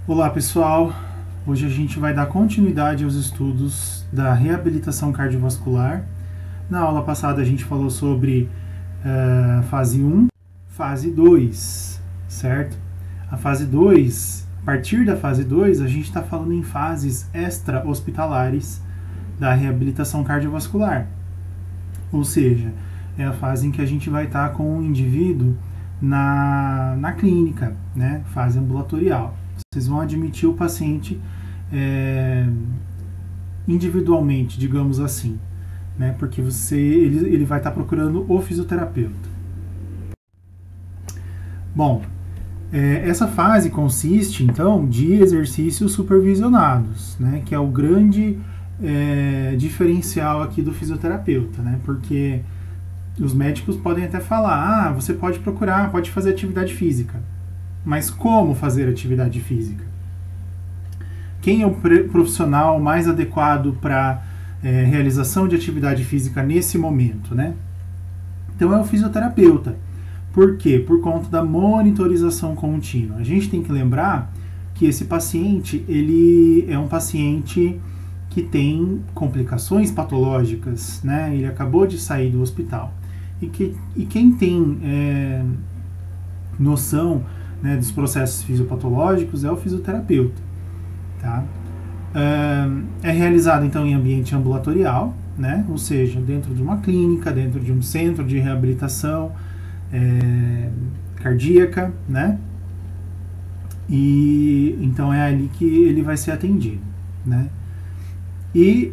Olá pessoal, hoje a gente vai dar continuidade aos estudos da reabilitação cardiovascular. Na aula passada a gente falou sobre fase 1, fase 2, certo? A fase 2, a partir da fase 2, a gente está falando em fases extra-hospitalares da reabilitação cardiovascular. Ou seja, é a fase em que a gente vai estar com o indivíduo na clínica, né? Fase ambulatorial. Vocês vão admitir o paciente individualmente, digamos assim, né? Porque ele vai estar procurando o fisioterapeuta. Bom, essa fase consiste, então, de exercícios supervisionados, né? Que é o grande diferencial aqui do fisioterapeuta, né? Porque os médicos podem até falar, você pode procurar, pode fazer atividade física. Mas como fazer atividade física? Quem é o profissional mais adequado para realização de atividade física nesse momento, né? Então é o fisioterapeuta. Por quê? Por conta da monitorização contínua. A gente tem que lembrar que esse paciente, ele é um paciente que tem complicações patológicas, né? Ele acabou de sair do hospital. E quem tem noção, né, dos processos fisiopatológicos é o fisioterapeuta. Tá? É realizado então em ambiente ambulatorial, né? Ou seja, dentro de uma clínica, dentro de um centro de reabilitação cardíaca, né? E então é ali que ele vai ser atendido, né? E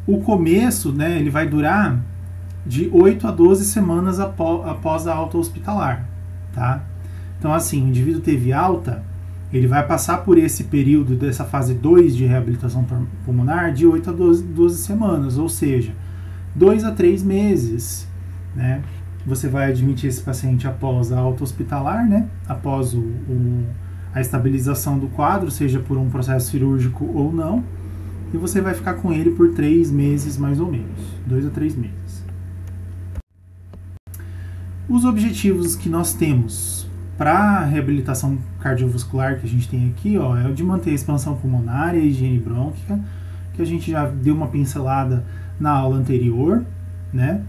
o começo, né, ele vai durar de 8 a 12 semanas após a alta hospitalar, tá? Então, assim, o indivíduo teve alta, ele vai passar por esse período dessa fase 2 de reabilitação pulmonar de 8 a 12 semanas, ou seja, 2 a 3 meses, né? Você vai admitir esse paciente após a alta hospitalar, né? Após a estabilização do quadro, seja por um processo cirúrgico ou não, e você vai ficar com ele por 3 meses mais ou menos, 2 a 3 meses. Os objetivos que nós temos para a reabilitação cardiovascular que a gente tem aqui, é o de manter a expansão pulmonar e a higiene brônquica, que a gente já deu uma pincelada na aula anterior, né?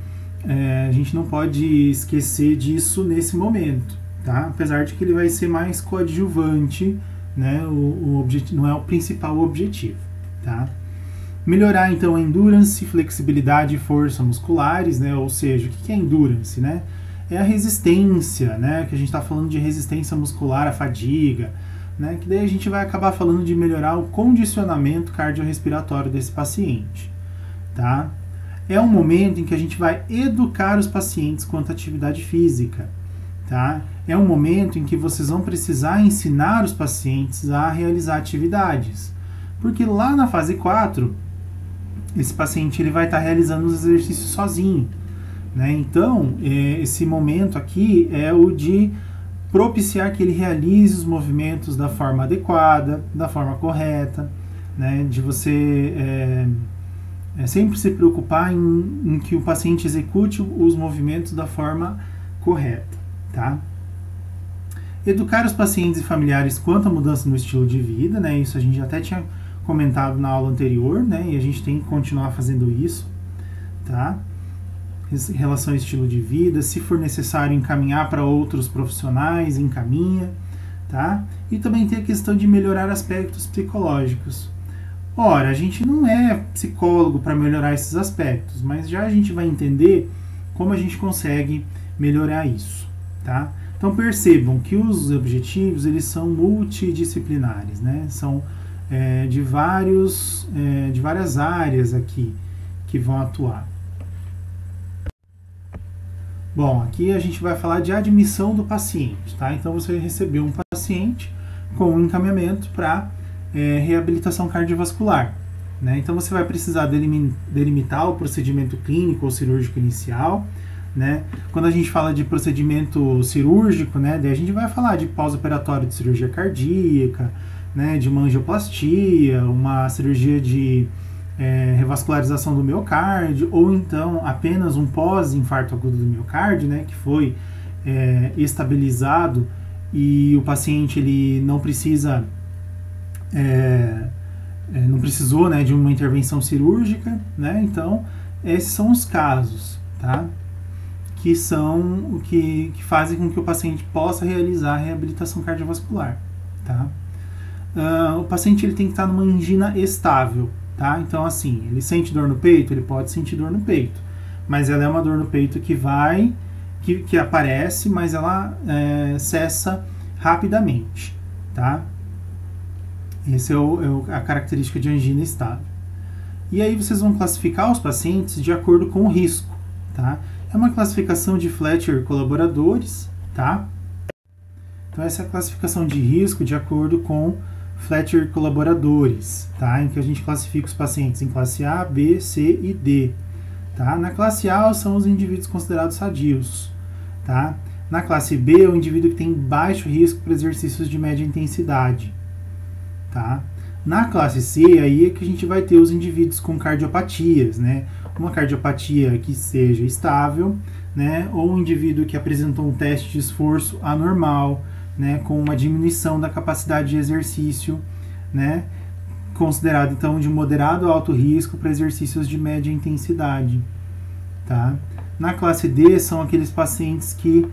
A gente não pode esquecer disso nesse momento, tá? Apesar de que ele vai ser mais coadjuvante, né? Não é o principal objetivo, tá? Melhorar então a endurance, flexibilidade e força musculares, né? Ou seja, o que é endurance, né? É a resistência, né? Que a gente está falando de resistência muscular à fadiga, né? Que daí a gente vai acabar falando de melhorar o condicionamento cardiorrespiratório desse paciente, tá? É um momento em que a gente vai educar os pacientes quanto à atividade física, tá? É um momento em que vocês vão precisar ensinar os pacientes a realizar atividades, porque lá na fase 4, esse paciente ele vai estar realizando os exercícios sozinho, né? Então, esse momento aqui é o de propiciar que ele realize os movimentos da forma adequada, da forma correta, né? De você sempre se preocupar em que o paciente execute os movimentos da forma correta, tá? Educar os pacientes e familiares quanto à mudança no estilo de vida, né? Isso a gente até tinha comentado na aula anterior, né? E a gente tem que continuar fazendo isso, tá? Em relação ao estilo de vida, se for necessário encaminhar para outros profissionais, encaminha, tá? E também tem a questão de melhorar aspectos psicológicos. Ora, a gente não é psicólogo para melhorar esses aspectos, mas já a gente vai entender como a gente consegue melhorar isso, tá? Então percebam que os objetivos, eles são multidisciplinares, né? São de várias áreas aqui que vão atuar. Bom, aqui a gente vai falar de admissão do paciente, tá? Então você recebeu um paciente com um encaminhamento para reabilitação cardiovascular, né? Então você vai precisar delimitar o procedimento clínico ou cirúrgico inicial, né? Quando a gente fala de procedimento cirúrgico, né, daí a gente vai falar de pós-operatório de cirurgia cardíaca, né, de uma angioplastia, uma cirurgia de revascularização do miocárdio, ou então apenas um pós-infarto agudo do miocárdio, né, que foi estabilizado e o paciente ele não precisa não precisou, né, de uma intervenção cirúrgica, né? Então, esses são os casos, tá? Que são o que fazem com que o paciente possa realizar a reabilitação cardiovascular, tá? O paciente ele tem que estar numa angina estável, tá? Então, assim, ele sente dor no peito, ele pode sentir dor no peito, mas ela é uma dor no peito que aparece, mas ela cessa rapidamente, tá? Essa é a característica de angina estável. E aí vocês vão classificar os pacientes de acordo com o risco, tá? É uma classificação de Fletcher e colaboradores, tá? Então essa é a classificação de risco de acordo com Fletcher e colaboradores, tá? Em que a gente classifica os pacientes em classe A, B, C e D, tá? Na classe A são os indivíduos considerados sadios, tá? Na classe B é o indivíduo que tem baixo risco para exercícios de média intensidade, tá? Na classe C, aí é que a gente vai ter os indivíduos com cardiopatias, né? Uma cardiopatia que seja estável, né? Ou um indivíduo que apresentou um teste de esforço anormal, né? Com uma diminuição da capacidade de exercício, né? Considerado, então, de moderado a alto risco para exercícios de média intensidade, tá? Na classe D, são aqueles pacientes que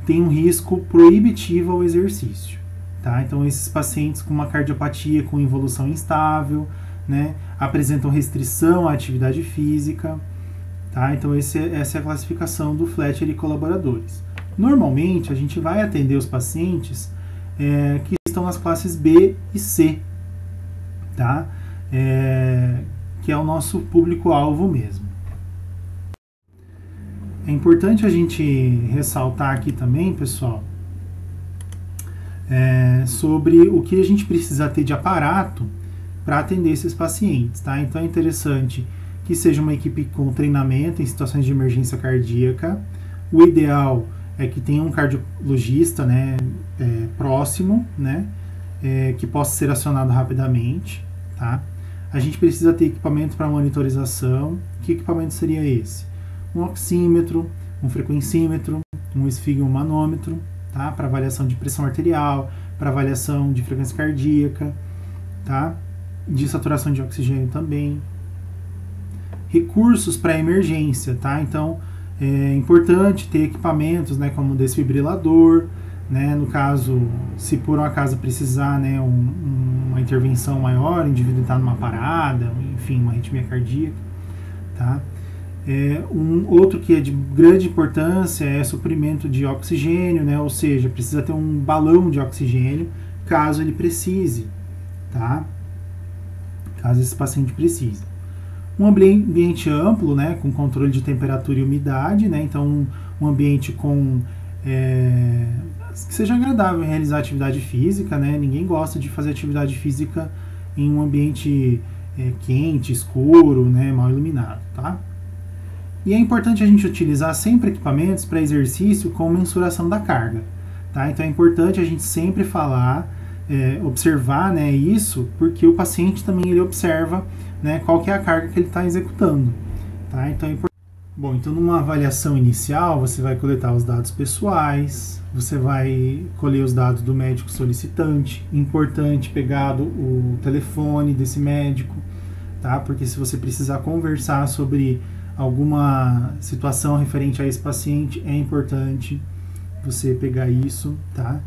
têm um risco proibitivo ao exercício. Tá? Então, esses pacientes com uma cardiopatia com involução instável, né, apresentam restrição à atividade física. Tá? Então, essa é a classificação do Fletcher e colaboradores. Normalmente, a gente vai atender os pacientes que estão nas classes B e C, tá? Que é o nosso público-alvo mesmo. É importante a gente ressaltar aqui também, pessoal, sobre o que a gente precisa ter de aparato para atender esses pacientes, tá? Então é interessante que seja uma equipe com treinamento em situações de emergência cardíaca. O ideal é que tenha um cardiologista, né, próximo, né, que possa ser acionado rapidamente, tá? A gente precisa ter equipamento para monitorização. Que equipamento seria esse? Um oxímetro, um frequencímetro, um esfigmomanômetro, tá? Para avaliação de pressão arterial, para avaliação de frequência cardíaca, tá? De saturação de oxigênio também. Recursos para emergência, tá? Então, é importante ter equipamentos, né, como desfibrilador, né? No caso, se por um acaso precisar, né, uma intervenção maior, o indivíduo está numa parada, enfim, uma arritmia cardíaca, tá? Um outro que é de grande importância é suprimento de oxigênio, né? Ou seja, precisa ter um balão de oxigênio caso ele precise, tá? Caso esse paciente precise. Um ambiente amplo, né? Com controle de temperatura e umidade, né? Então, um ambiente com que seja agradável realizar atividade física, né? Ninguém gosta de fazer atividade física em um ambiente quente, escuro, né? Mal iluminado, tá? E é importante a gente utilizar sempre equipamentos para exercício com mensuração da carga, tá? Então é importante a gente sempre falar, observar, né, isso, porque o paciente também ele observa, né, qual que é a carga que ele está executando, tá? Então é importante. Bom, então numa avaliação inicial você vai coletar os dados pessoais, você vai colher os dados do médico solicitante, importante pegar o telefone desse médico, tá? Porque se você precisar conversar sobre alguma situação referente a esse paciente, é importante você pegar isso, tá?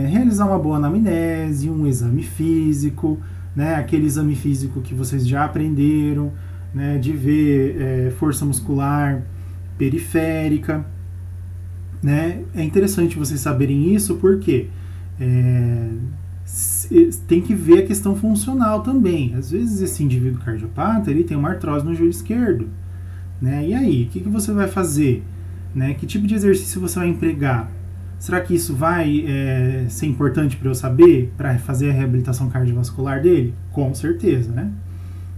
Realizar uma boa anamnese, um exame físico, né? Aquele exame físico que vocês já aprenderam, né? De ver força muscular periférica, né? É interessante vocês saberem isso porque tem que ver a questão funcional também. Às vezes esse indivíduo cardiopata ele tem uma artrose no joelho esquerdo, né? E aí, o que você vai fazer? Né? Que tipo de exercício você vai empregar? Será que isso vai ser importante para eu saber, para fazer a reabilitação cardiovascular dele? Com certeza, né?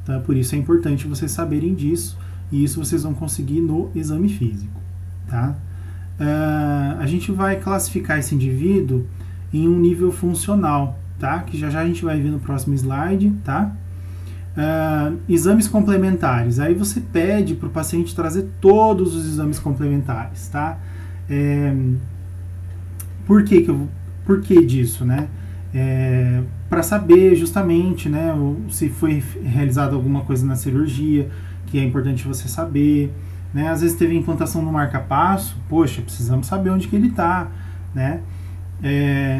Então, por isso é importante vocês saberem disso, e isso vocês vão conseguir no exame físico, tá? A gente vai classificar esse indivíduo em um nível funcional, tá? Que já a gente vai ver no próximo slide, tá? Exames complementares. Aí você pede para o paciente trazer todos os exames complementares, tá? Por que disso, né? para saber justamente, né, se foi realizada alguma coisa na cirurgia, que é importante você saber, né? Às vezes teve implantação no marca-passo, poxa, precisamos saber onde que ele está, né?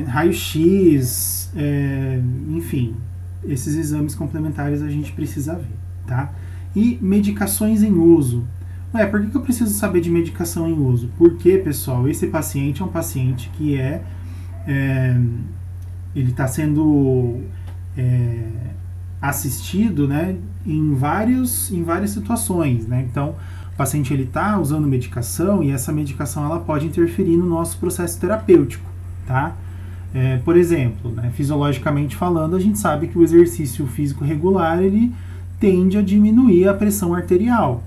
Raio-X, enfim, esses exames complementares a gente precisa ver, tá? E medicações em uso. Por que eu preciso saber de medicação em uso? Porque, pessoal, esse paciente é um paciente que ele está sendo assistido, né, em várias situações, né? Então, o paciente está usando medicação e essa medicação ela pode interferir no nosso processo terapêutico, tá? Por exemplo, né, fisiologicamente falando, a gente sabe que o exercício físico regular ele tende a diminuir a pressão arterial,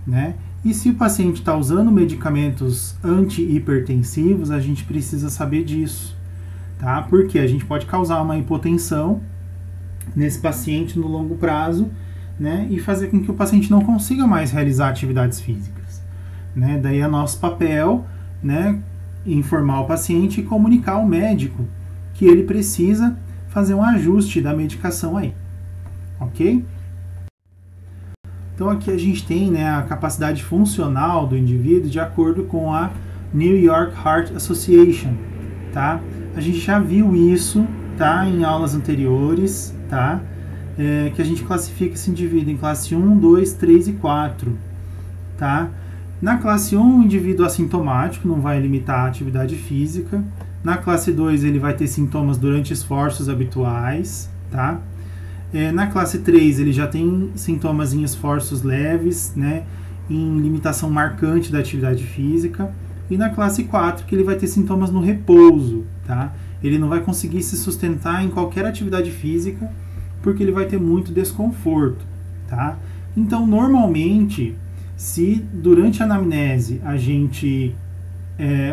né? E se o paciente está usando medicamentos antihipertensivos, a gente precisa saber disso, tá? Porque a gente pode causar uma hipotensão nesse paciente no longo prazo, né? E fazer com que o paciente não consiga mais realizar atividades físicas, né? Daí é nosso papel, né, informar o paciente e comunicar ao médico que ele precisa fazer um ajuste da medicação aí, ok? Então aqui a gente tem, né, a capacidade funcional do indivíduo de acordo com a New York Heart Association, tá? A gente já viu isso, tá, em aulas anteriores, tá? Que a gente classifica esse indivíduo em classe 1, 2, 3 e 4, tá? Na classe 1, o indivíduo assintomático, não vai limitar a atividade física. Na classe 2, ele vai ter sintomas durante esforços habituais, tá? Na classe 3, ele já tem sintomas em esforços leves, né, em limitação marcante da atividade física. E na classe 4, que ele vai ter sintomas no repouso, tá? Ele não vai conseguir se sustentar em qualquer atividade física, porque ele vai ter muito desconforto, tá? Então, normalmente, se durante a anamnese a gente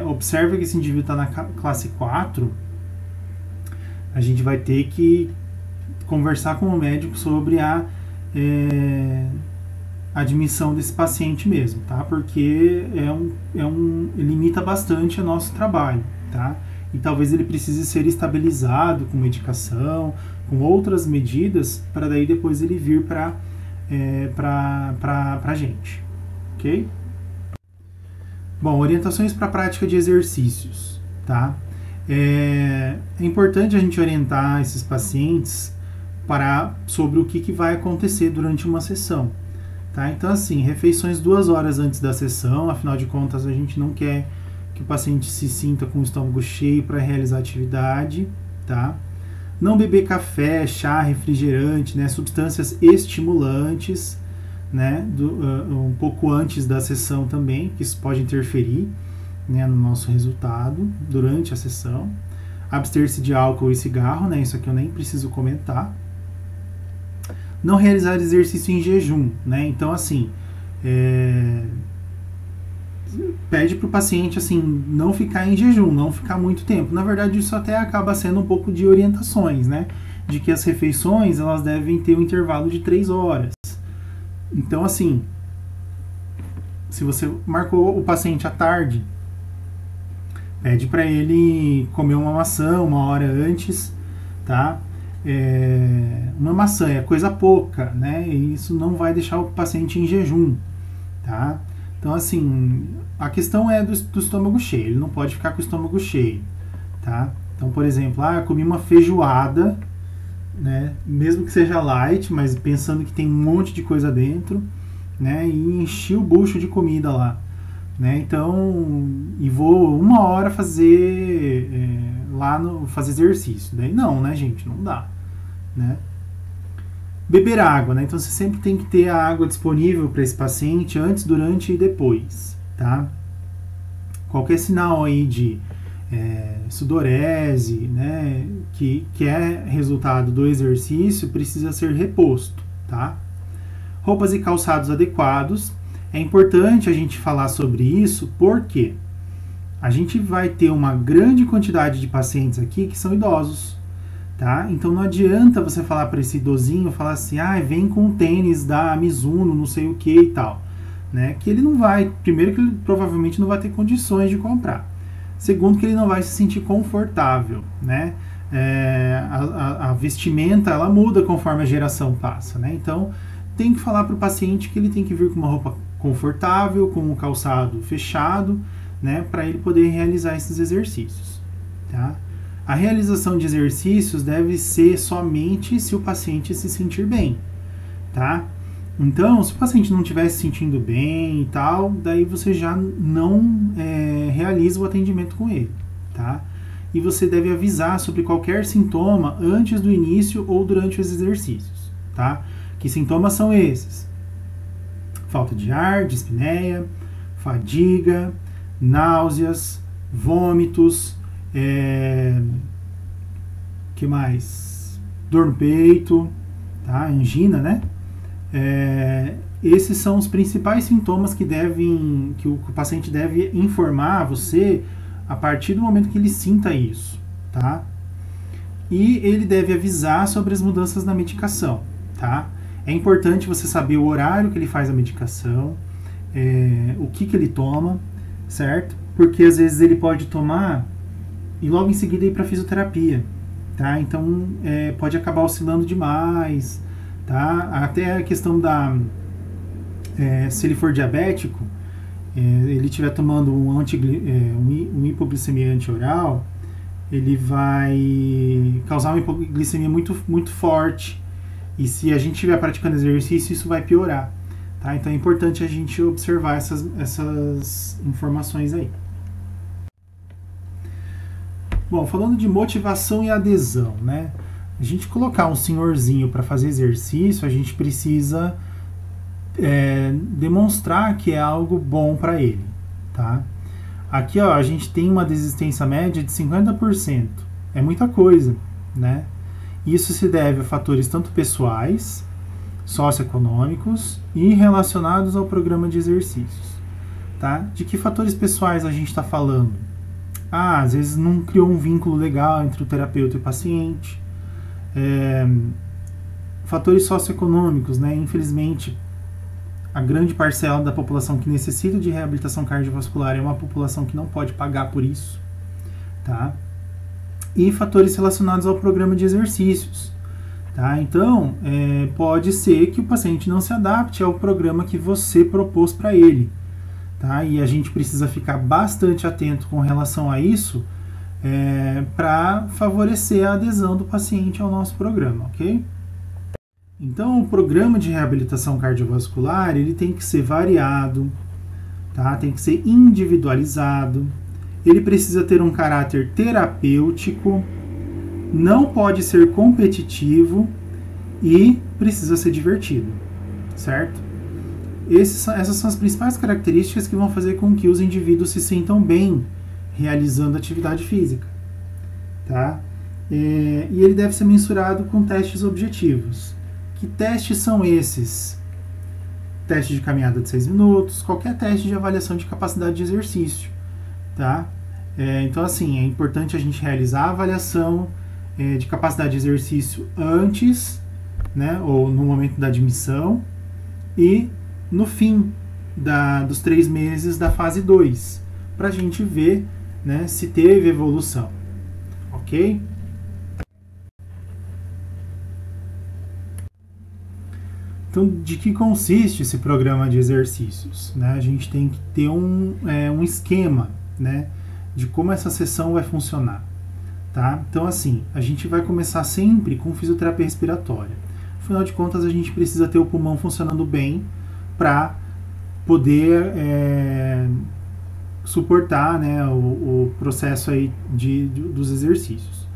observa que esse indivíduo está na classe 4, a gente vai ter que conversar com o médico sobre a admissão desse paciente mesmo, tá? Porque limita bastante o nosso trabalho, tá? E talvez ele precise ser estabilizado com medicação, com outras medidas, para daí depois ele vir para a gente, ok? Bom, orientações para a prática de exercícios, tá? É importante a gente orientar esses pacientes sobre o que vai acontecer durante uma sessão, tá? Então, assim, refeições 2 horas antes da sessão, afinal de contas a gente não quer que o paciente se sinta com o estômago cheio para realizar a atividade, tá? Não beber café, chá, refrigerante, né, substâncias estimulantes, né, um pouco antes da sessão também, que isso pode interferir, né, no nosso resultado durante a sessão. Abster-se de álcool e cigarro, né, isso aqui eu nem preciso comentar. Não realizar exercício em jejum, né, então assim, pede para o paciente assim, não ficar em jejum, não ficar muito tempo. Na verdade, isso até acaba sendo um pouco de orientações, né? De que as refeições elas devem ter um intervalo de 3 horas. Então, assim, se você marcou o paciente à tarde, pede para ele comer uma maçã 1 hora antes, tá? Uma maçã é coisa pouca, né? E isso não vai deixar o paciente em jejum, tá? Então, assim, a questão é do estômago cheio, ele não pode ficar com o estômago cheio, tá? Então, por exemplo, eu comi uma feijoada, né? Mesmo que seja light, mas pensando que tem um monte de coisa dentro, né? E enchi o bucho de comida lá, né? Então, e vou 1 hora fazer fazer exercício. Daí não, né, gente? Não dá, né? Beber água, né? Então você sempre tem que ter a água disponível para esse paciente antes, durante e depois, tá? Qualquer sinal aí de sudorese, né, que é resultado do exercício, precisa ser reposto, tá? Roupas e calçados adequados. É importante a gente falar sobre isso porque a gente vai ter uma grande quantidade de pacientes aqui que são idosos, tá? Então não adianta você falar para esse idosinho, falar assim, vem com tênis da Mizuno, não sei o que e tal, né? Que ele não vai, primeiro que ele provavelmente não vai ter condições de comprar, segundo que ele não vai se sentir confortável, né? a vestimenta ela muda conforme a geração passa, né? Então tem que falar para o paciente que ele tem que vir com uma roupa confortável, com um calçado fechado, né, para ele poder realizar esses exercícios, tá? A realização de exercícios deve ser somente se o paciente se sentir bem, tá? Então, se o paciente não estiver se sentindo bem e tal, daí você já não realiza o atendimento com ele, tá? E você deve avisar sobre qualquer sintoma antes do início ou durante os exercícios, tá? Que sintomas são esses? Falta de ar, dispneia, fadiga, náuseas, vômitos, que mais? Dor no peito, tá? Angina, né? Esses são os principais sintomas que o paciente deve informar a você a partir do momento que ele sinta isso, tá? E ele deve avisar sobre as mudanças na medicação, tá? É importante você saber o horário que ele faz a medicação, o que ele toma, certo? Porque às vezes ele pode tomar e logo em seguida ir para fisioterapia, tá? Então pode acabar oscilando demais, tá? Até a questão se ele for diabético, ele estiver tomando um hipoglicemia antioral, ele vai causar uma hipoglicemia muito, muito forte. E se a gente estiver praticando exercício, isso vai piorar, tá? Então é importante a gente observar essas informações aí. Bom, falando de motivação e adesão, né? A gente colocar um senhorzinho para fazer exercício, a gente precisa demonstrar que é algo bom para ele, tá? Aqui, ó, a gente tem uma desistência média de 50%. É muita coisa, né? Isso se deve a fatores tanto pessoais, socioeconômicos e relacionados ao programa de exercícios, tá? De que fatores pessoais a gente está falando? Às vezes não criou um vínculo legal entre o terapeuta e o paciente. Fatores socioeconômicos, né? Infelizmente, a grande parcela da população que necessita de reabilitação cardiovascular é uma população que não pode pagar por isso, tá? E fatores relacionados ao programa de exercícios, tá? Então, pode ser que o paciente não se adapte ao programa que você propôs para ele, tá? E a gente precisa ficar bastante atento com relação a isso, para favorecer a adesão do paciente ao nosso programa, ok? Então, o programa de reabilitação cardiovascular, ele tem que ser variado, tá? Tem que ser individualizado, ele precisa ter um caráter terapêutico, não pode ser competitivo e precisa ser divertido, certo? Essas são as principais características que vão fazer com que os indivíduos se sintam bem realizando atividade física, tá? E ele deve ser mensurado com testes objetivos. Que testes são esses? Teste de caminhada de 6 minutos, qualquer teste de avaliação de capacidade de exercício, tá? Então, assim, é importante a gente realizar a avaliação de capacidade de exercício antes, né, ou no momento da admissão, e no fim dos 3 meses da fase 2, para a gente ver, né, se teve evolução, ok? Então, de que consiste esse programa de exercícios? Né? A gente tem que ter um esquema, né, de como essa sessão vai funcionar. Tá? Então, assim, a gente vai começar sempre com fisioterapia respiratória. Afinal de contas, a gente precisa ter o pulmão funcionando bem para poder suportar, né, o processo aí dos exercícios.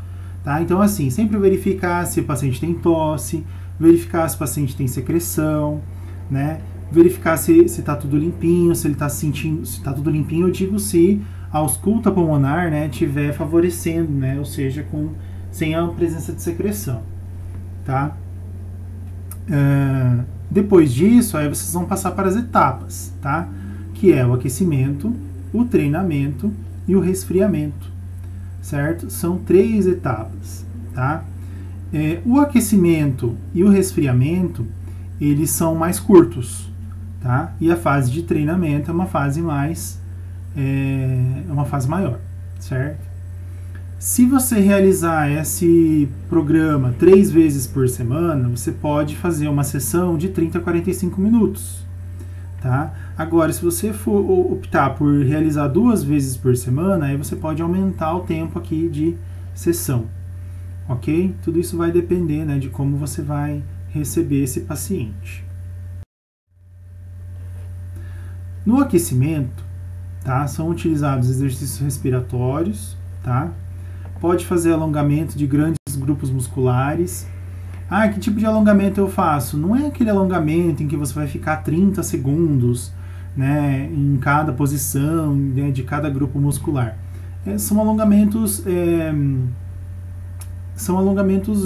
Tá? Então, assim, sempre verificar se o paciente tem tosse, verificar se o paciente tem secreção, né? Verificar se está tudo limpinho, se ele está sentindo, se está tudo limpinho, eu digo se a ausculta pulmonar, né, estiver favorecendo, né, ou seja, sem a presença de secreção, tá? Depois disso, aí vocês vão passar para as etapas, tá? Que é o aquecimento, o treinamento e o resfriamento, certo? São 3 etapas, tá? O aquecimento e o resfriamento, eles são mais curtos, tá? E a fase de treinamento é uma fase maior, certo? Se você realizar esse programa 3 vezes por semana, você pode fazer uma sessão de 30 a 45 minutos. Tá? Agora, se você for optar por realizar 2 vezes por semana, aí você pode aumentar o tempo aqui de sessão. Ok? Tudo isso vai depender, né, de como você vai receber esse paciente. No aquecimento, tá, são utilizados exercícios respiratórios, tá? Pode fazer alongamento de grandes grupos musculares. Ah, que tipo de alongamento eu faço? Não é aquele alongamento em que você vai ficar 30 segundos, né, em cada posição, né, de cada grupo muscular. São alongamentos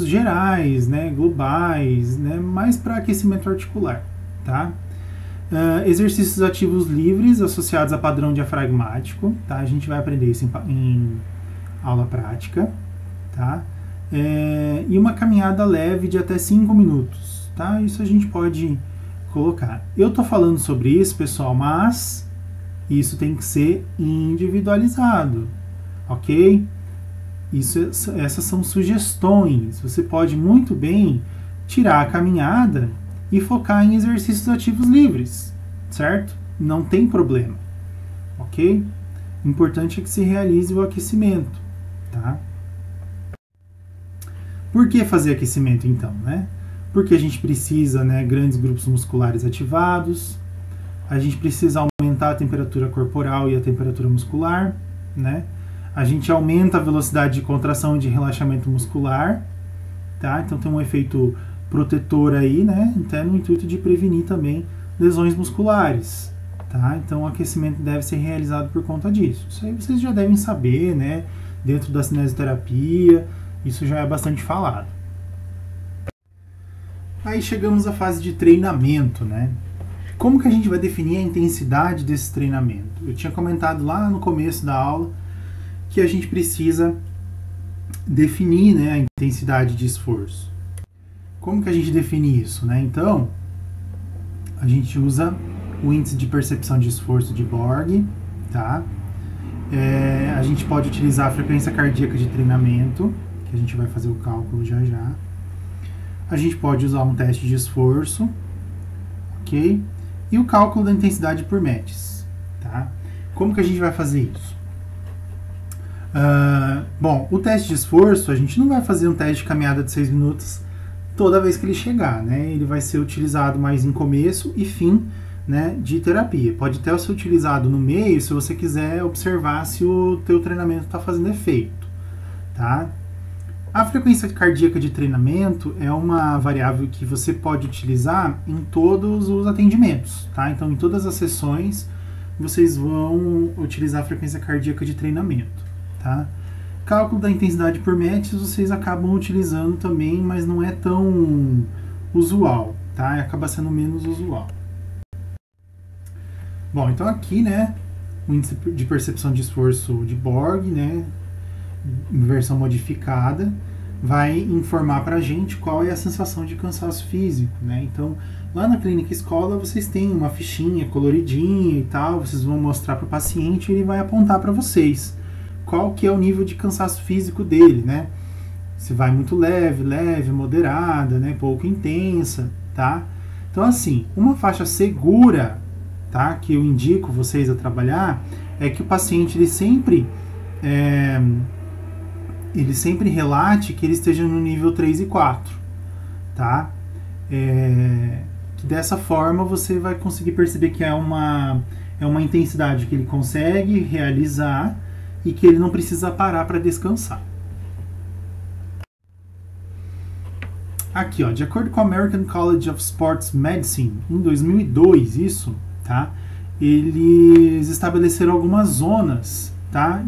gerais, né, globais, né, mais para aquecimento articular, tá? Exercícios ativos livres associados a padrão diafragmático, tá? A gente vai aprender isso em aula prática, tá? E uma caminhada leve de até 5 minutos, tá? Isso a gente pode colocar. Eu tô falando sobre isso, pessoal, mas isso tem que ser individualizado, ok? Essas são sugestões. Você pode muito bem tirar a caminhada e focar em exercícios ativos livres, certo? Não tem problema, ok? O importante é que se realize o aquecimento, tá? Por que fazer aquecimento então, né? Porque a gente precisa, né, grandes grupos musculares ativados, a gente precisa aumentar a temperatura corporal e a temperatura muscular, né? A gente aumenta a velocidade de contração e de relaxamento muscular, tá? Então tem um efeito protetor aí, né? Até no intuito de prevenir também lesões musculares, tá? Então o aquecimento deve ser realizado por conta disso. Isso aí vocês já devem saber, né? Dentro da cinesioterapia, isso já é bastante falado. Aí chegamos à fase de treinamento, né? Como que a gente vai definir a intensidade desse treinamento? Eu tinha comentado lá no começo da aula que a gente precisa definir, né, a intensidade de esforço. Como que a gente define isso, né? Então, a gente usa o índice de percepção de esforço de Borg, tá? A gente pode utilizar a frequência cardíaca de treinamento, que a gente vai fazer o cálculo já já. A gente pode usar um teste de esforço, ok? E o cálculo da intensidade por METs, tá? Como que a gente vai fazer isso? Bom, o teste de esforço, a gente não vai fazer um teste de caminhada de 6 minutos toda vez que ele chegar, né? Ele vai ser utilizado mais em começo e fim, né, de terapia. Pode até ser utilizado no meio, se você quiser observar se o teu treinamento está fazendo efeito, tá? A frequência cardíaca de treinamento é uma variável que você pode utilizar em todos os atendimentos, tá? Então, em todas as sessões, vocês vão utilizar a frequência cardíaca de treinamento, tá? Cálculo da intensidade por METs vocês acabam utilizando também, mas não é tão usual, tá? Acaba sendo menos usual. Bom, então aqui, né, o índice de percepção de esforço de Borg, né, em versão modificada, vai informar pra gente qual é a sensação de cansaço físico, né? Então, lá na clínica escola, vocês têm uma fichinha coloridinha e tal, vocês vão mostrar para o paciente e ele vai apontar para vocês qual que é o nível de cansaço físico dele, né? Se vai muito leve, moderada, né? Pouco intensa, tá? Então, assim, uma faixa segura, tá? Que eu indico vocês a trabalhar é que o paciente, ele sempre relate que ele esteja no nível 3 e 4, tá? Que dessa forma você vai conseguir perceber que é uma intensidade que ele consegue realizar e que ele não precisa parar para descansar. Aqui, ó, de acordo com o American College of Sports Medicine, em 2002, isso, tá? Eles estabeleceram algumas zonas, tá?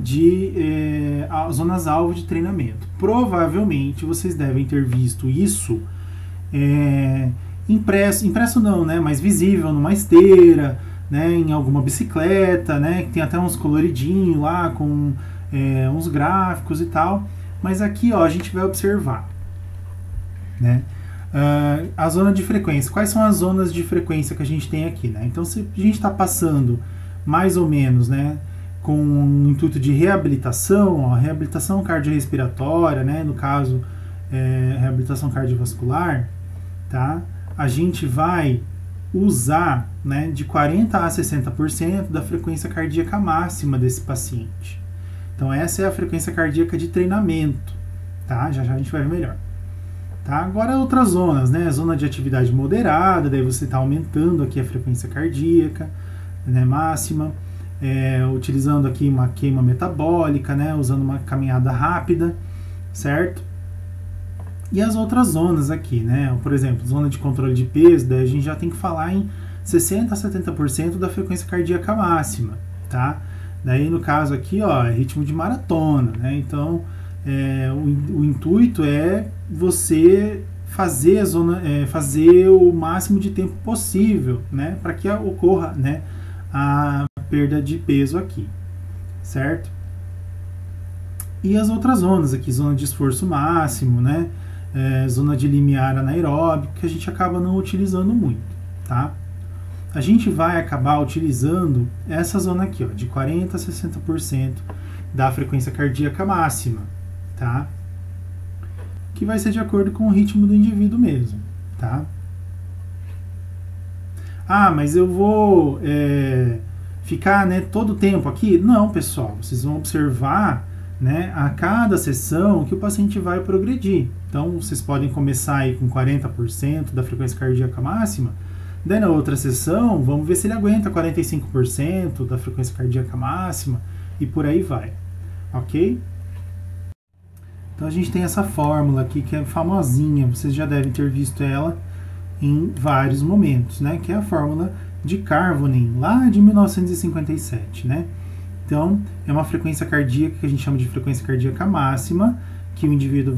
Zonas-alvo de treinamento. Provavelmente vocês devem ter visto isso impresso não, né? Mas visível numa esteira, né, em alguma bicicleta, né, que tem até uns coloridinhos lá com uns gráficos e tal, mas aqui, ó, a gente vai observar, né, a zona de frequência. Quais são as zonas de frequência que a gente tem aqui, né? Então, se a gente está passando mais ou menos, né, com o intuito de reabilitação, ó, reabilitação cardiorrespiratória, né, no caso, reabilitação cardiovascular, tá? A gente vai usar, né, de 40% a 60% da frequência cardíaca máxima desse paciente. Então essa é a frequência cardíaca de treinamento, tá? Já já a gente vai ver melhor. Tá? Agora outras zonas, né? Zona de atividade moderada, daí você está aumentando aqui a frequência cardíaca, né, máxima, utilizando aqui uma queima metabólica, né, usando uma caminhada rápida, certo? E as outras zonas aqui, né? Por exemplo, zona de controle de peso, daí a gente já tem que falar em 60% a 70% da frequência cardíaca máxima, tá? Daí no caso aqui, ó, é ritmo de maratona, né? Então, o intuito é você fazer fazer o máximo de tempo possível, né? Para que ocorra, né, a perda de peso aqui, certo? E as outras zonas aqui, zona de esforço máximo, né? Zona de limiar anaeróbico, que a gente acaba não utilizando muito, tá? A gente vai acabar utilizando essa zona aqui, ó, de 40% a 60% da frequência cardíaca máxima, tá? Que vai ser de acordo com o ritmo do indivíduo mesmo, tá? Ah, mas eu vou ficar, né, todo o tempo aqui? Não, pessoal, vocês vão observar, né, a cada sessão que o paciente vai progredir. Então, vocês podem começar aí com 40% da frequência cardíaca máxima, daí na outra sessão, vamos ver se ele aguenta 45% da frequência cardíaca máxima e por aí vai, ok? Então, a gente tem essa fórmula aqui que é famosinha, vocês já devem ter visto ela em vários momentos, né? Que é a fórmula de Karvonen, lá de 1957, né? Então, é uma frequência cardíaca que a gente chama de frequência cardíaca máxima, que o indivíduo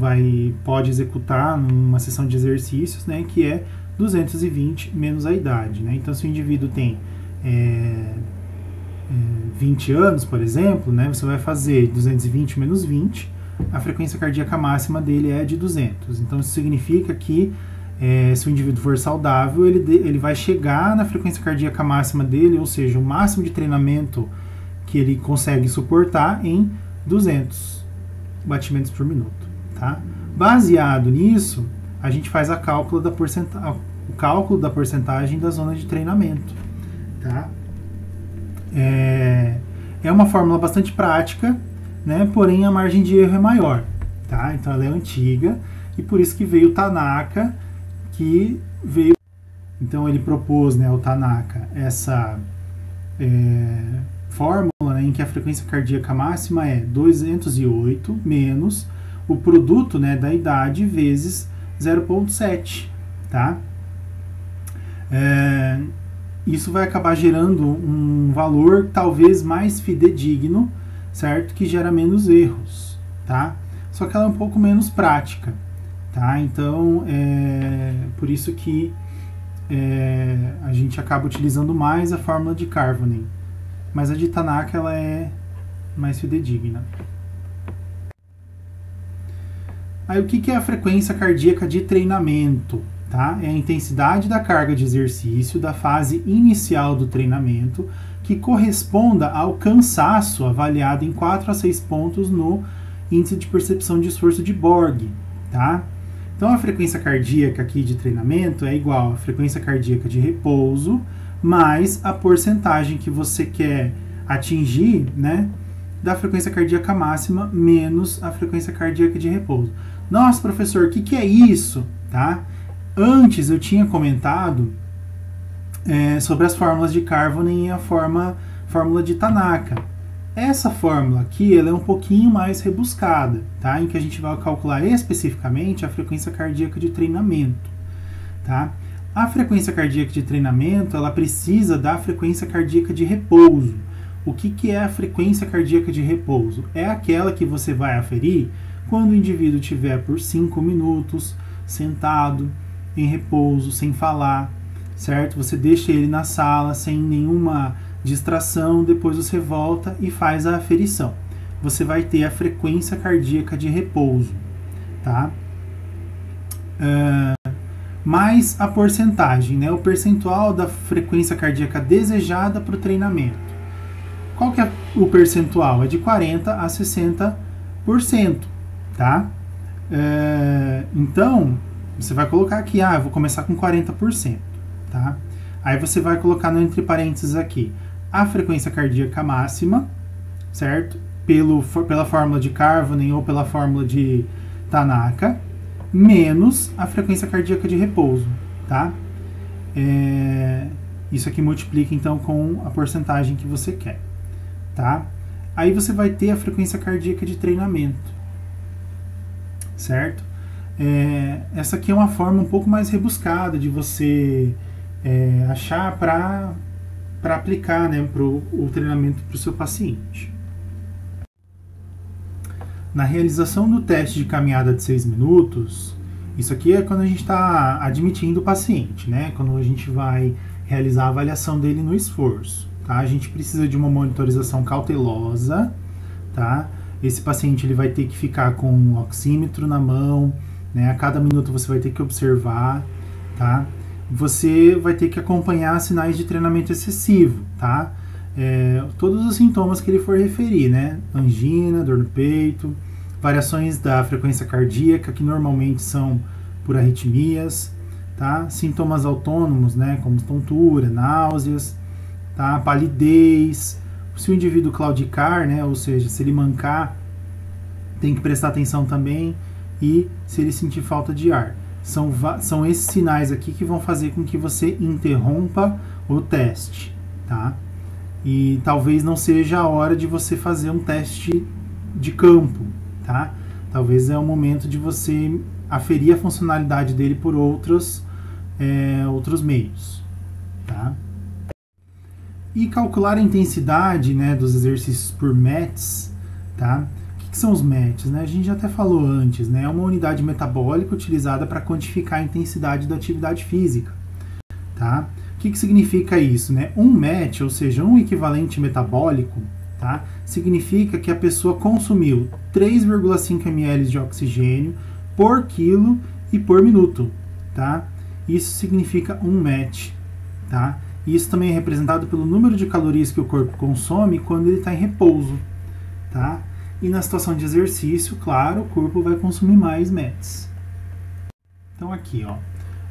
pode executar numa sessão de exercícios, né, que é 220 menos a idade, né? Então, se o indivíduo tem 20 anos, por exemplo, né, você vai fazer 220 menos 20, a frequência cardíaca máxima dele é de 200. Então, isso significa que se o indivíduo for saudável, ele vai chegar na frequência cardíaca máxima dele, ou seja, o máximo de treinamento que ele consegue suportar em 200 batimentos por minuto, tá? Baseado nisso, a gente faz o cálculo da porcentagem da zona de treinamento, tá? É uma fórmula bastante prática, né? Porém a margem de erro é maior, tá? Então ela é antiga e por isso que veio o Tanaka, então ele propôs, né, o Tanaka, essa fórmula, né, em que a frequência cardíaca máxima é 208 menos o produto, né, da idade vezes 0,7, tá? Isso vai acabar gerando um valor talvez mais fidedigno, certo? Que gera menos erros, tá? Só que ela é um pouco menos prática, tá? Então, por isso que a gente acaba utilizando mais a fórmula de Karvonen. Mas a de Tanaka, ela é mais fidedigna. Aí, o que é a frequência cardíaca de treinamento? Tá? É a intensidade da carga de exercício da fase inicial do treinamento que corresponda ao cansaço avaliado em 4 a 6 pontos no índice de percepção de esforço de Borg, tá? Então, a frequência cardíaca aqui de treinamento é igual à frequência cardíaca de repouso mais a porcentagem que você quer atingir, né, da frequência cardíaca máxima menos a frequência cardíaca de repouso. Nossa, professor, o que é isso? Tá? Antes eu tinha comentado sobre as fórmulas de Karvonen e a fórmula de Tanaka. Essa fórmula aqui, ela é um pouquinho mais rebuscada, tá? Em que a gente vai calcular especificamente a frequência cardíaca de treinamento, tá? A frequência cardíaca de treinamento, ela precisa da frequência cardíaca de repouso. O que é a frequência cardíaca de repouso? É aquela que você vai aferir quando o indivíduo estiver por 5 minutos sentado, em repouso, sem falar, certo? Você deixa ele na sala sem nenhuma distração, depois você volta e faz a aferição. Você vai ter a frequência cardíaca de repouso, tá? Mais a porcentagem, né? O percentual da frequência cardíaca desejada para o treinamento. Qual que é o percentual é de 40% a 60%, tá? Então, você vai colocar aqui, eu vou começar com 40%, tá? Aí você vai colocar no entre parênteses aqui a frequência cardíaca máxima, certo? Pela fórmula de Karvonen ou pela fórmula de Tanaka, menos a frequência cardíaca de repouso, tá? Isso aqui multiplica então com a porcentagem que você quer, tá? Aí você vai ter a frequência cardíaca de treinamento, certo? Essa aqui é uma forma um pouco mais rebuscada de você achar para aplicar, né, o treinamento para o seu paciente. Na realização do teste de caminhada de 6 minutos, isso aqui é quando a gente está admitindo o paciente, né? Quando a gente vai realizar a avaliação dele no esforço, tá? A gente precisa de uma monitorização cautelosa, tá? Esse paciente ele vai ter que ficar com um oxímetro na mão, né? A cada minuto você vai ter que observar, tá? Você vai ter que acompanhar sinais de treinamento excessivo, tá? Todos os sintomas que ele for referir, né? Angina, dor no peito, variações da frequência cardíaca, que normalmente são por arritmias, tá? Sintomas autônomos, né? Como tontura, náuseas, tá? Palidez. Se o indivíduo claudicar, né? Ou seja, se ele mancar, tem que prestar atenção também. E se ele sentir falta de ar. São esses sinais aqui que vão fazer com que você interrompa o teste, tá? E talvez não seja a hora de você fazer um teste de campo, tá? Talvez é o momento de você aferir a funcionalidade dele por outros meios, tá? E calcular a intensidade, né, dos exercícios por METs, tá? O que são os METs, né? A gente já até falou antes, né? É uma unidade metabólica utilizada para quantificar a intensidade da atividade física, tá? O que significa isso, né? Um MET, ou seja, um equivalente metabólico, tá? Significa que a pessoa consumiu 3,5 ml de oxigênio por quilo e por minuto, tá? Isso significa um MET, tá? Isso também é representado pelo número de calorias que o corpo consome quando ele está em repouso, tá? E na situação de exercício, claro, o corpo vai consumir mais METs. Então aqui, ó,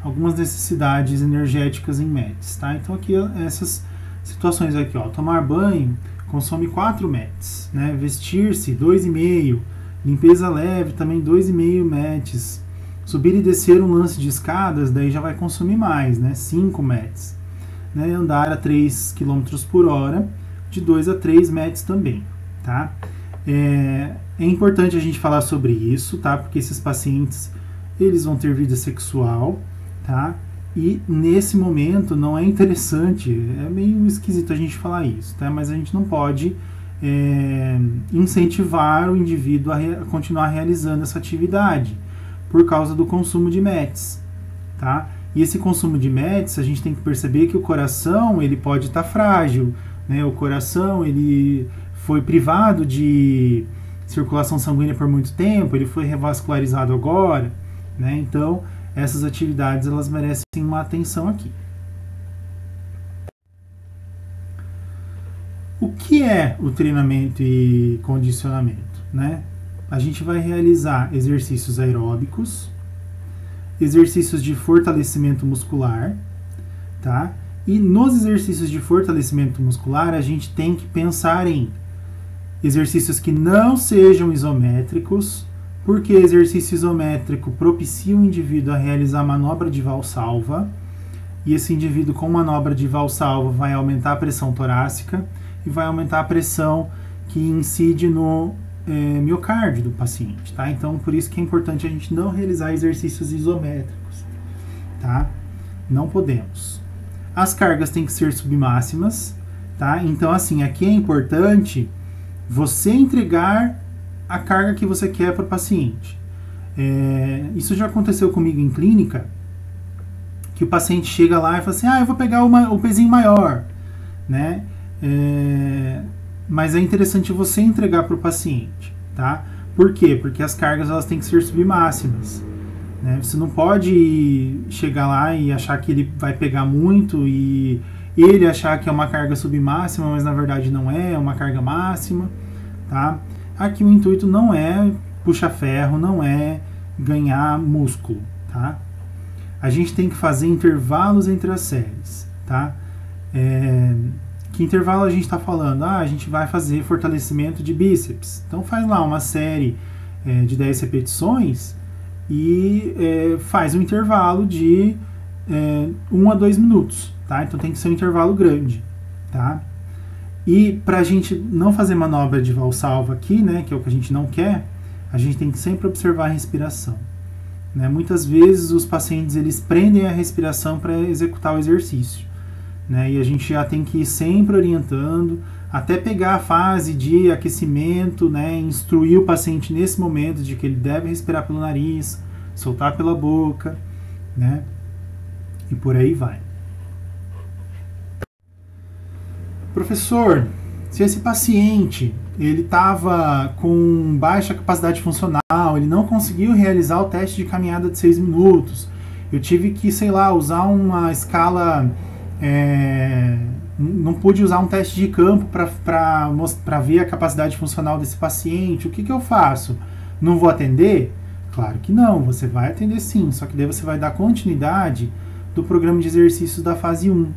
algumas necessidades energéticas em METs, tá? Então aqui, ó, essas situações aqui, ó, tomar banho consome 4 METs, né? Vestir-se, 2,5, limpeza leve, também 2,5 METs. Subir e descer um lance de escadas, daí já vai consumir mais, né? 5 METs. Né? Andar a 3 km por hora, de 2 a 3 METs também, tá? É importante a gente falar sobre isso, tá? Porque esses pacientes, eles vão ter vida sexual, tá? E nesse momento não é interessante, é meio esquisito a gente falar isso, tá? Mas a gente não pode incentivar o indivíduo a continuar realizando essa atividade por causa do consumo de METs, tá? E esse consumo de METs, a gente tem que perceber que o coração, ele pode estar frágil, né? O coração, ele foi privado de circulação sanguínea por muito tempo, ele foi revascularizado agora, né? Então, essas atividades, elas merecem uma atenção aqui. O que é o treinamento e condicionamento, né? A gente vai realizar exercícios aeróbicos, exercícios de fortalecimento muscular, tá? E nos exercícios de fortalecimento muscular, a gente tem que pensar em exercícios que não sejam isométricos, porque exercício isométrico propicia o indivíduo a realizar manobra de valsalva, e esse indivíduo com manobra de valsalva vai aumentar a pressão torácica e vai aumentar a pressão que incide no miocárdio do paciente, tá? Então, por isso que é importante a gente não realizar exercícios isométricos, tá? Não podemos. As cargas têm que ser submáximas, tá? Então, assim, aqui é importante você entregar a carga que você quer para o paciente. Isso já aconteceu comigo em clínica, que o paciente chega lá e fala assim, eu vou pegar o pezinho maior, né? Mas é interessante você entregar para o paciente, tá? Por quê? Porque as cargas, elas têm que ser submáximas, né? Você não pode chegar lá e achar que ele vai pegar muito e ele achar que é uma carga submáxima, mas na verdade não é, é uma carga máxima, tá? Aqui o intuito não é puxar ferro, não é ganhar músculo, tá? A gente tem que fazer intervalos entre as séries, tá? Que intervalo a gente está falando? A gente vai fazer fortalecimento de bíceps. Então faz lá uma série de 10 repetições e faz um intervalo de 1 a 2 minutos, tá? Então tem que ser um intervalo grande, tá? E para a gente não fazer manobra de valsalva aqui, né, que é o que a gente não quer, a gente tem que sempre observar a respiração. Né? Muitas vezes os pacientes eles prendem a respiração para executar o exercício. Né? E a gente já tem que ir sempre orientando, até pegar a fase de aquecimento, né? Instruir o paciente nesse momento de que ele deve respirar pelo nariz, soltar pela boca, né? E por aí vai. Professor, se esse paciente ele estava com baixa capacidade funcional, ele não conseguiu realizar o teste de caminhada de 6 minutos, eu tive que, sei lá, usar uma escala, não pude usar um teste de campo para ver a capacidade funcional desse paciente, o que eu faço? Não vou atender? Claro que não, você vai atender sim, só que daí você vai dar continuidade do programa de exercícios da fase 1.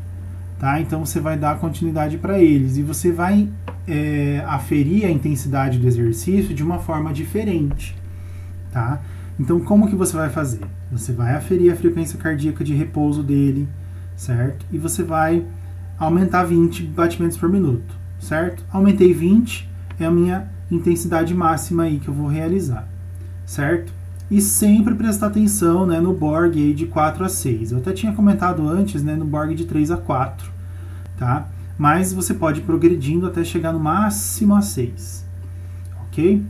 Tá? Então você vai dar continuidade para eles e você vai aferir a intensidade do exercício de uma forma diferente. Tá? Então como que você vai fazer? Você vai aferir a frequência cardíaca de repouso dele, certo? E você vai aumentar 20 batimentos por minuto, certo? Aumentei 20, é a minha intensidade máxima aí que eu vou realizar, certo? E sempre prestar atenção, né, no Borg aí de 4 a 6. Eu até tinha comentado antes, né, no Borg de 3 a 4, tá? Mas você pode ir progredindo até chegar no máximo a 6, ok?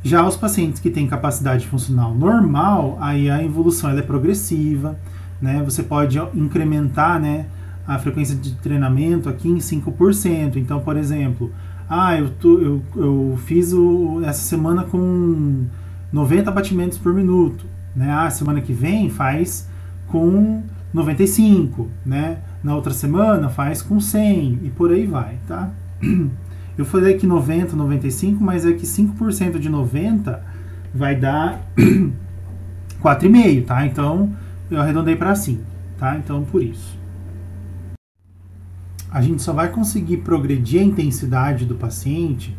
Já os pacientes que têm capacidade funcional normal, aí a evolução ela é progressiva, né? Você pode incrementar, né, a frequência de treinamento aqui em 5%. Então, por exemplo, eu fiz essa semana com 90 batimentos por minuto, né? Semana que vem faz com 95, né? Na outra semana faz com 100 e por aí vai, tá? Eu falei aqui 90, 95, mas é que 5% de 90 vai dar 4,5, tá? Então, eu arredondei para 5, tá? Então, por isso. A gente só vai conseguir progredir a intensidade do paciente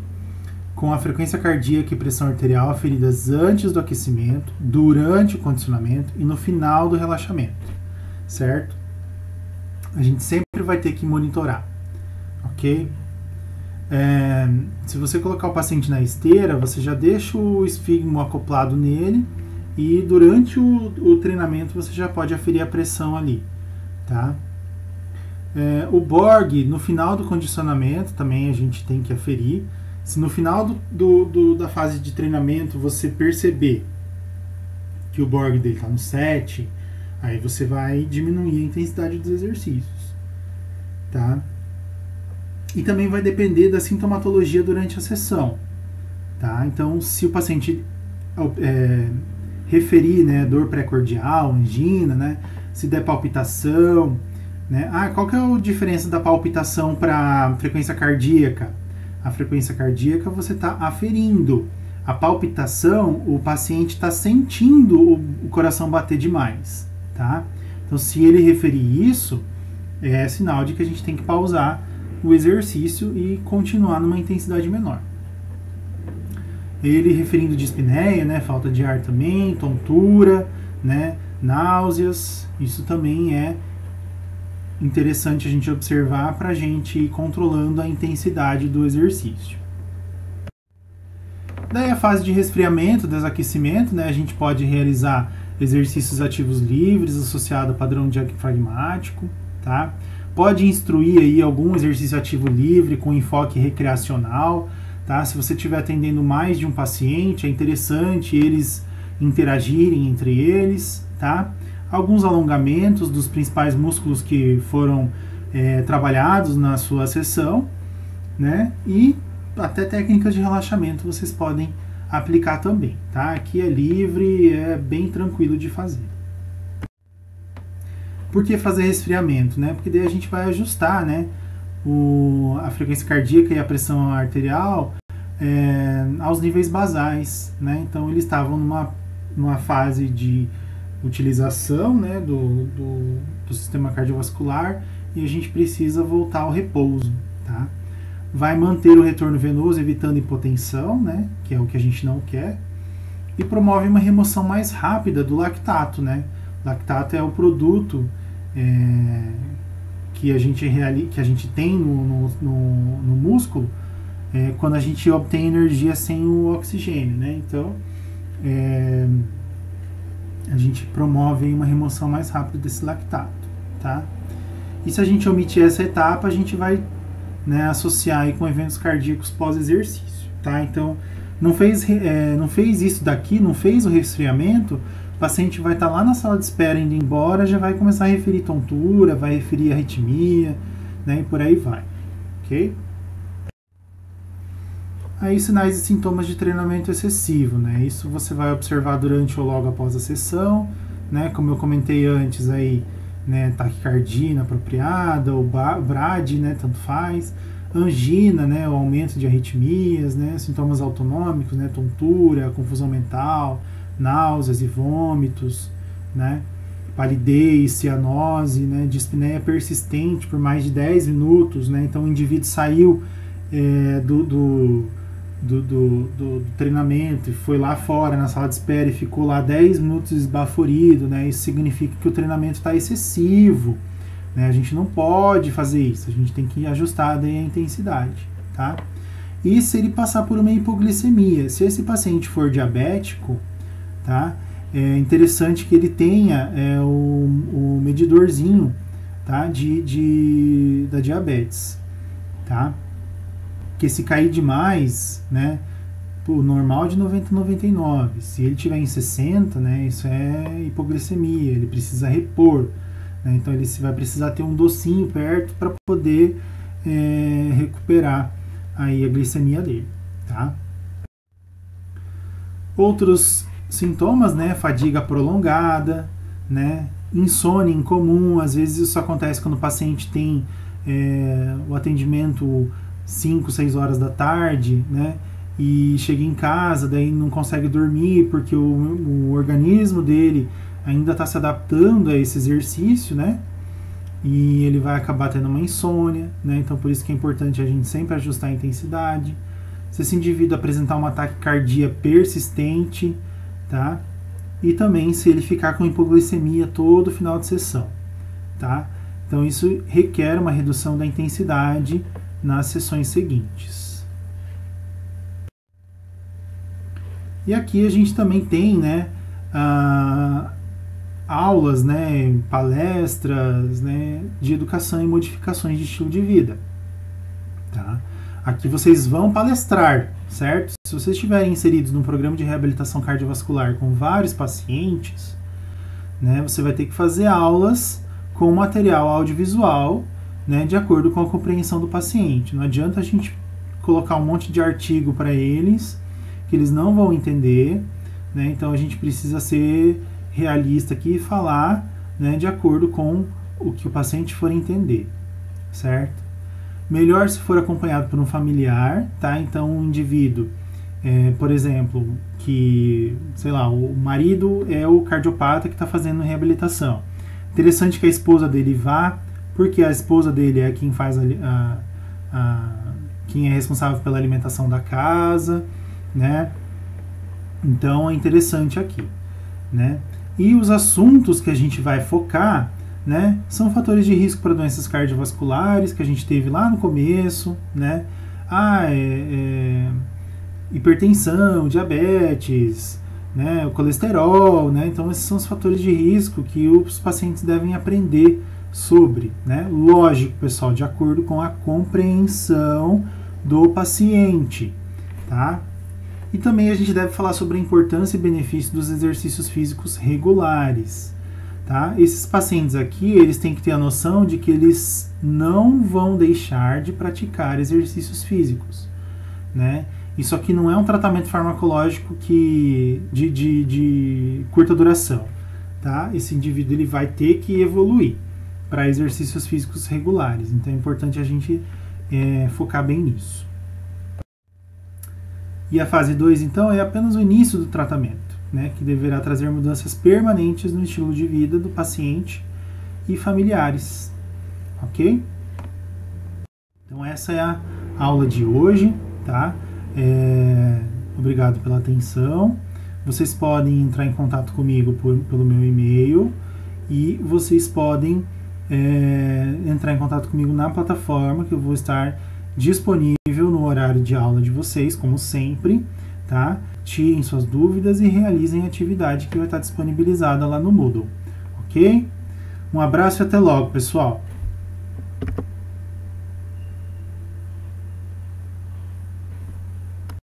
com a frequência cardíaca e pressão arterial aferidas antes do aquecimento, durante o condicionamento e no final do relaxamento, certo? A gente sempre vai ter que monitorar, ok? Se você colocar o paciente na esteira, você já deixa o esfígmo acoplado nele e durante o treinamento você já pode aferir a pressão ali, tá? O Borg, no final do condicionamento, também a gente tem que aferir. Se no final da fase de treinamento você perceber que o Borg dele está no 7, aí você vai diminuir a intensidade dos exercícios, tá? E também vai depender da sintomatologia durante a sessão, tá? Então, se o paciente referir, né, dor pré-cordial, angina, né, se der palpitação, né? Qual que é a diferença da palpitação para frequência cardíaca? A frequência cardíaca você está aferindo. A palpitação, o paciente está sentindo o coração bater demais, tá? Então, se ele referir isso, é sinal de que a gente tem que pausar o exercício e continuar numa intensidade menor. Ele referindo dispneia, né, falta de ar também, tontura, né, náuseas, isso também é interessante a gente observar para a gente ir controlando a intensidade do exercício. Daí a fase de resfriamento, desaquecimento, né, a gente pode realizar exercícios ativos livres associado ao padrão diafragmático, tá? Pode instruir aí algum exercício ativo livre com enfoque recreacional, tá? Se você estiver atendendo mais de um paciente, é interessante eles interagirem entre eles, tá? Alguns alongamentos dos principais músculos que foram trabalhados na sua sessão, né? E até técnicas de relaxamento vocês podem aplicar também, tá? Aqui é livre, é bem tranquilo de fazer. Por que fazer resfriamento, né? Porque daí a gente vai ajustar, né, a frequência cardíaca e a pressão arterial aos níveis basais, né? Então eles estavam numa fase de utilização, né, do sistema cardiovascular, e a gente precisa voltar ao repouso, tá? Vai manter o retorno venoso, evitando hipotensão, né, que é o que a gente não quer, e promove uma remoção mais rápida do lactato, né? Lactato é o produto que a gente tem no músculo quando a gente obtém energia sem o oxigênio, né? Então a gente promove uma remoção mais rápida desse lactato, tá? E se a gente omitir essa etapa, a gente vai, né, associar aí com eventos cardíacos pós-exercício, tá? Então, não fez isso daqui, não fez o resfriamento, o paciente vai estar lá na sala de espera indo embora, já vai começar a referir tontura, vai referir arritmia, né, e por aí vai, ok? Aí, sinais e sintomas de treinamento excessivo, né? Isso você vai observar durante ou logo após a sessão, né? Como eu comentei antes aí, né? Taquicardia inapropriada, ou BRAD, né? Tanto faz. Angina, né? O aumento de arritmias, né? Sintomas autonômicos, né? Tontura, confusão mental, náuseas e vômitos, né? Palidez, cianose, né? Dispneia persistente por mais de 10 minutos, né? Então o indivíduo saiu do treinamento e foi lá fora na sala de espera e ficou lá 10 minutos esbaforido, né? Isso significa que o treinamento está excessivo, né? A gente não pode fazer isso, a gente tem que ajustar daí a intensidade, tá? E se ele passar por uma hipoglicemia, se esse paciente for diabético, tá? É interessante que ele tenha o medidorzinho, tá? Da diabetes, tá? Porque se cair demais, né, o normal de 90 a 99, se ele tiver em 60, né, isso é hipoglicemia, ele precisa repor, né, então ele vai precisar ter um docinho perto para poder recuperar aí a glicemia dele, tá? Outros sintomas, né, fadiga prolongada, né, insônia incomum, às vezes isso acontece quando o paciente tem o atendimento 5, 6 horas da tarde, né? E chega em casa, daí não consegue dormir porque o organismo dele ainda está se adaptando a esse exercício, né? E ele vai acabar tendo uma insônia, né? Então por isso que é importante a gente sempre ajustar a intensidade. Se esse indivíduo apresentar uma taquicardia persistente, tá? E também se ele ficar com hipoglicemia todo final de sessão, tá? Então isso requer uma redução da intensidade nas sessões seguintes. E aqui a gente também tem, né, aulas, né, palestras, né, de educação e modificações de estilo de vida. Tá? Aqui vocês vão palestrar, certo? Se vocês estiverem inseridos num programa de reabilitação cardiovascular com vários pacientes, né, você vai ter que fazer aulas com material audiovisual, né, de acordo com a compreensão do paciente. Não adianta a gente colocar um monte de artigo para eles, que eles não vão entender, né, então a gente precisa ser realista aqui e falar, né, de acordo com o que o paciente for entender, certo? Melhor se for acompanhado por um familiar, tá? Então um indivíduo, por exemplo, que, sei lá, o marido é o cardiopata que está fazendo reabilitação. Interessante que a esposa dele vá, porque a esposa dele é quem faz quem é responsável pela alimentação da casa, né? Então é interessante aqui, né? E os assuntos que a gente vai focar, né, são fatores de risco para doenças cardiovasculares que a gente teve lá no começo, né? Hipertensão, diabetes, né, o colesterol, né? Então esses são os fatores de risco que os pacientes devem aprender sobre, né? Lógico, pessoal, de acordo com a compreensão do paciente, tá? E também a gente deve falar sobre a importância e benefício dos exercícios físicos regulares, tá? Esses pacientes aqui, eles têm que ter a noção de que eles não vão deixar de praticar exercícios físicos, né? Isso aqui não é um tratamento farmacológico de curta duração, tá? Esse indivíduo ele vai ter que evoluir para exercícios físicos regulares. Então é importante a gente focar bem nisso. E a fase 2, então, é apenas o início do tratamento, né, que deverá trazer mudanças permanentes no estilo de vida do paciente e familiares, ok? Então essa é a aula de hoje, tá? Obrigado pela atenção. Vocês podem entrar em contato comigo pelo meu e-mail e vocês podem entrar em contato comigo na plataforma, que eu vou estar disponível no horário de aula de vocês, como sempre, tá? Tirem suas dúvidas e realizem a atividade que vai estar disponibilizada lá no Moodle, ok? Um abraço e até logo, pessoal!